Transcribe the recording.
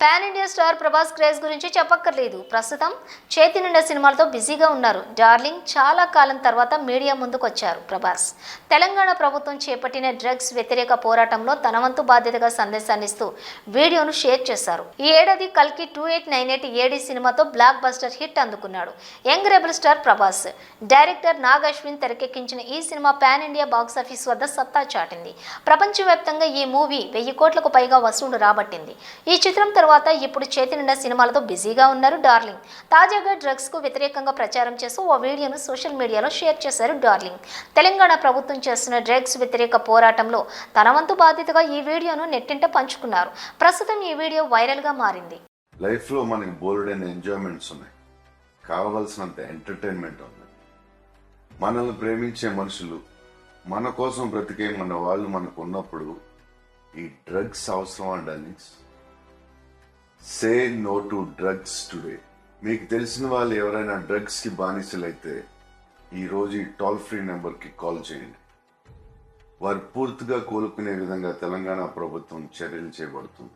Pan India star Prabhas craze గురించి చెప్పక్కర్లేదు. ప్రస్తుతం చేతి నిండా సినిమాలతో బిజీగా ఉన్నారు. డార్లింగ్ చాలా కాలం తర్వాత మీడియా ముందుకు వచ్చారు ప్రభాస్. తెలంగాణ ప్రభుత్వం చేపట్టిన డ్రగ్స్ వ్యతిరేక పోరాటంలో తన వంతు బాధ్యతగా సందేశాన్ని ఇస్తూ వీడియోను షేర్ చేశారు. ఈ ఏడాది కల్కి 2898 ఏడి సినిమాతో బ్లాక్ బస్టర్ హిట్ అందుకున్నాడు young rebel star Prabhas. Director Nag Ashwin తెరకెక్కించిన ఈ సినిమా పాన్ ఇండియా బాక్సాఫీస్ వద్ద సత్తా చాటింది. ప్రపంచవ్యాప్తంగా ఈ మూవీ 1000 కోట్లకు పైగా వసూళ్లు రాబట్టింది. ఈ చిత్రం తర్వాత ఇప్పుడు చేతి నిండా సినిమాలతో బిజీగా ఉన్నారు డార్లింగ్. తాజాగా డ్రగ్స్ కు వ్యతిరేకంగా ప్రచారం చేస్తూ ఓ వీడియోను సోషల్ మీడియాలో షేర్ చేశారు డార్లింగ్. తెలంగాణ ప్రభుత్వం చేస్తున్న డ్రగ్స్ వ్యతిరేక పోరాటంలో తన వంతు బాధ్యతగా ఈ వీడియోను నెట్టింట పంచుకున్నారు. ప్రస్తుతం ఈ వీడియో వైరల్ గా మారింది. లైఫ్ లో మనకి బోల్డెన్ ఎంజాయ్మెంట్స్ ఉన్నాయి, కావలసినంత ఎంటర్టైన్మెంట్ ఉంది. మనల్ని ప్రేమించే మనుషులు, మన కోసం బ్రతికే మన వాళ్ళు మనకు ఉన్నప్పుడు ఈ డ్రగ్స్ అవసరం అండి. Say no to drugs today. మీకు తెలిసిన వాళ్ళు ఎవరైనా డ్రగ్స్ కి బానిసలైతే ఈ రోజు ఈ టోల్ ఫ్రీ నెంబర్ కి కాల్ చేయండి. వారు పూర్తిగా కోలుకునే విధంగా తెలంగాణ ప్రభుత్వం చర్యలు చేపడుతుంది.